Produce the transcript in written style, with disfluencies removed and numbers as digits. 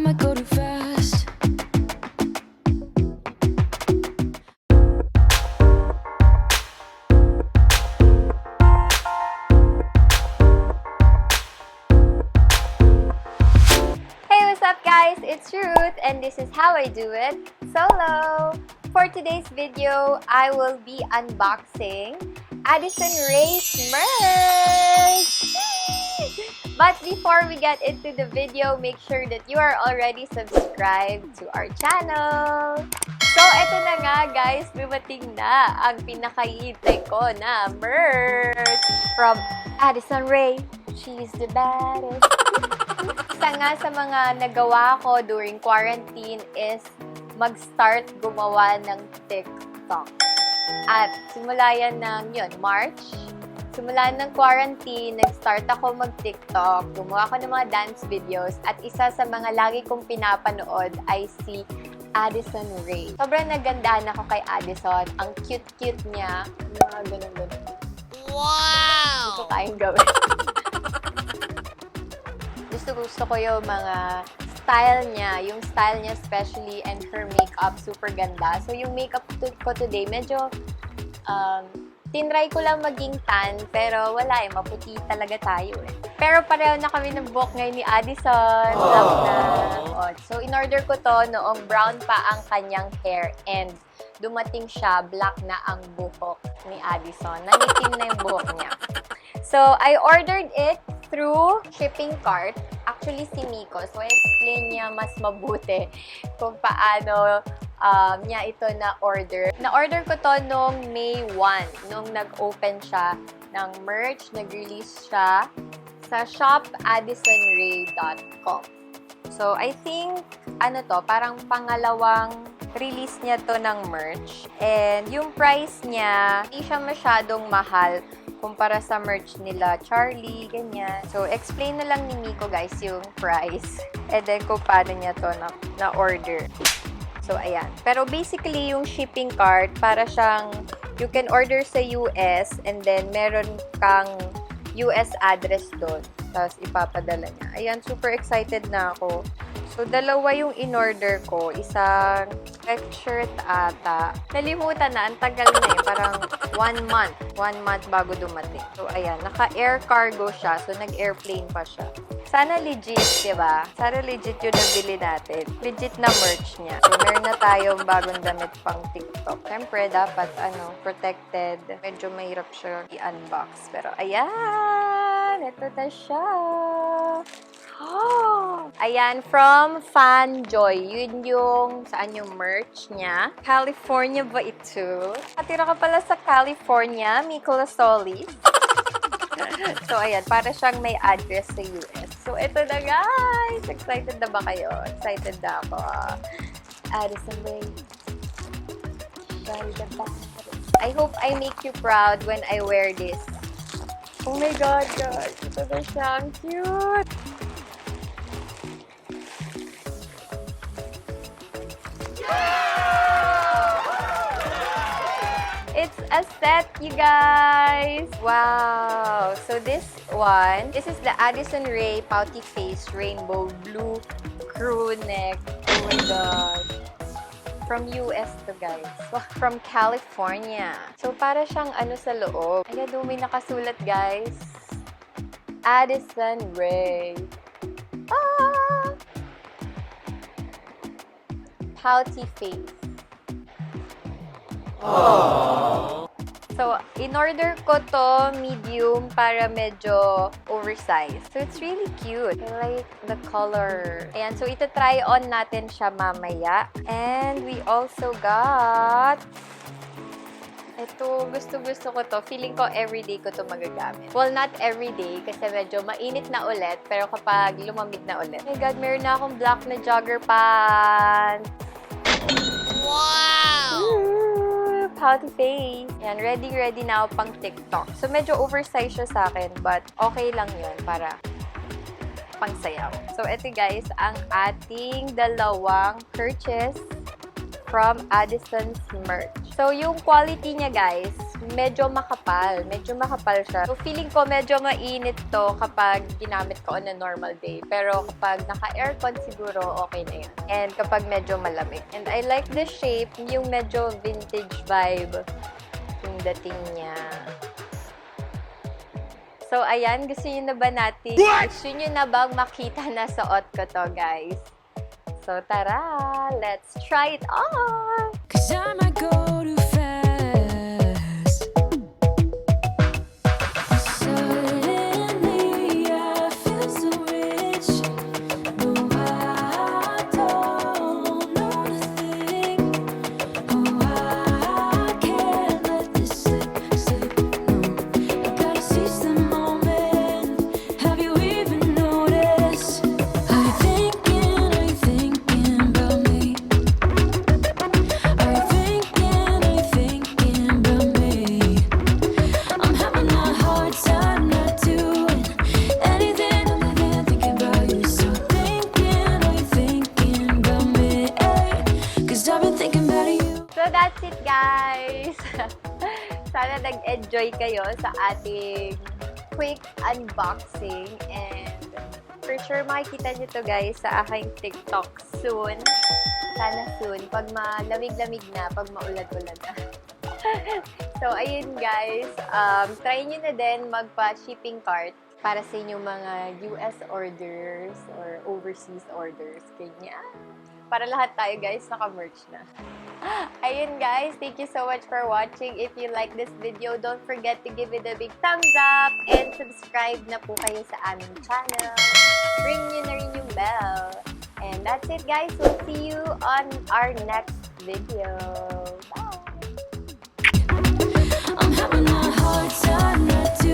might go too fast. Hey, what's up guys? It's Ruth and this is how I do it solo. For today's video, I will be unboxing Addison Rae's merch! But before we get into the video, make sure that you are already subscribed to our channel. So, eto na nga guys, dumating na ang pinakahihintay ko na merch from Addison Rae. She's the baddest. Isa nga sa mga nagawa ko during quarantine is mag-start gumawa ng TikTok. At simula yan ng March. Simula ng quarantine, nag-start ako mag-TikTok. Gumawa ko ng mga dance videos. At isa sa mga lagi kong pinapanood ay si Addison Rae. Sobrang nagandahan ako kay Addison. Ang cute-cute niya. Mga ganun-ganun. Wow! Hindi ko kayang gawin. Gusto ko yung mga style niya. Yung style niya especially and her makeup super ganda. So yung makeup ko today medyo tinry ko lang maging tan pero wala maputi talaga tayo Pero pareho na kami ng buhok ngayon ni Addison. Love na. So in order ko to noong brown pa ang kanyang hair and dumating siya black na ang buhok ni Addison. Nangitim na yung buhok niya. So I ordered it through shipping cart. Actually, si Miccolo. So, explain niya mas mabuti kung paano niya ito na-order. Na-order ko to noong May 1, nung nag-open siya ng merch. Nag-release siya sa shopaddisonrae.com. So, I think, parang pangalawang release niya to ng merch. And yung price niya, hindi siya masyadong mahal kumpara sa merch nila Charlie, ganyan. So, explain na lang ni Miccolo guys yung price. And then kung paano niya to na-order. So, ayan. Pero basically, yung shipping cart, para siyang, you can order sa US and then meron kang US address doon. Tapos ipapadala niya. Ayan, super excited na ako. So, dalawa yung in-order ko. Isang sweatshirt ata. Nalimutan na. Ang tagal na Parang 1 month. 1 month bago dumating. So, ayan. Naka-air cargo siya. So, nag-airplane pa siya. Sana legit, diba? Sana legit yung nabili natin. Legit na merch niya. So, meron na tayong bagong damit pang TikTok. Siyempre, dapat, protected. Medyo mahirap siya i-unbox. Pero, ayan! Ito na siya! Oh! Ayan, from Fanjoy. Yun yung, saan yung merch niya. California ba ito? Atira ka pala sa California, Miccolo Solis. So, ayan, para siyang may address sa US. So, ito na guys! Excited na ba kayo? Excited na ako. Addison Rae. I hope I make you proud when I wear this. Oh my God, guys! Ito na siya. Ang cute! It's a set, you guys! Wow! So this is the Addison Rae Pouty Face Rainbow Blue Crewneck. Oh my God! From US to guys. From California. So para siyang sa loob. Ayan, may nakasulat guys. Addison Rae. Ah! Pouty Face. Aww. So, in-order ko to medium para medyo oversized. So, it's really cute. I like the color. Ayan, so ita-try on natin siya mamaya. And we also got ito, gusto ko to. Feeling ko everyday ko to magagamit. Well, not everyday kasi medyo mainit na ulit. Pero kapag lumamig na ulit. Oh my God, meron na akong black na jogger pants. Wow! Ooh, pouty face. Yan, ready na ako pang TikTok. So, medyo oversized siya sa akin, but okay lang yun para pang sayaw. So, ito guys, ang ating dalawang purchase from Addison's merch. So, yung quality niya, guys, medyo makapal. Medyo makapal siya. So, feeling ko medyo mainit to kapag ginamit ko on a normal day. Pero kapag naka-aircon, siguro okay na yun. And kapag medyo malamig. And I like the shape, yung medyo vintage vibe yung dating niya. So, ayan. Gusto nyo na ba natin? Gusto nyo na bang makita na suot ko to, guys? So, tara! Let's try it on! 'Cause I might go too fast. Suddenly I feel so rich. No, I don't know nothing. Oh, I can't let this slip. No, I gotta seize the moment. Have you even noticed? Are you thinking about me? Are you thinking about me? I'm having a hard time not doing anything other than thinking about you. So are you thinking about me? 'Cause I've been thinking about you. So that's it, guys. Sana nag-enjoy kayo sa ating quick unboxing, and for sure makikita nyo to, guys, sa aking TikTok soon. Sana soon. Pag malamig-lamig na, pag maulan-ulan na. So, ayun, guys. Try nyo na din magpa-shipping cart para sa inyong mga US orders or overseas orders. Ganyan. Para lahat tayo, guys, naka-merch na. Ayun, guys. Thank you so much for watching. If you like this video, don't forget to give it a big thumbs up and subscribe na po kayo sa aming channel. Ring nyo na rin yung bell. And that's it, guys. We'll see you on our next video. Bye! I'm having a hard time not to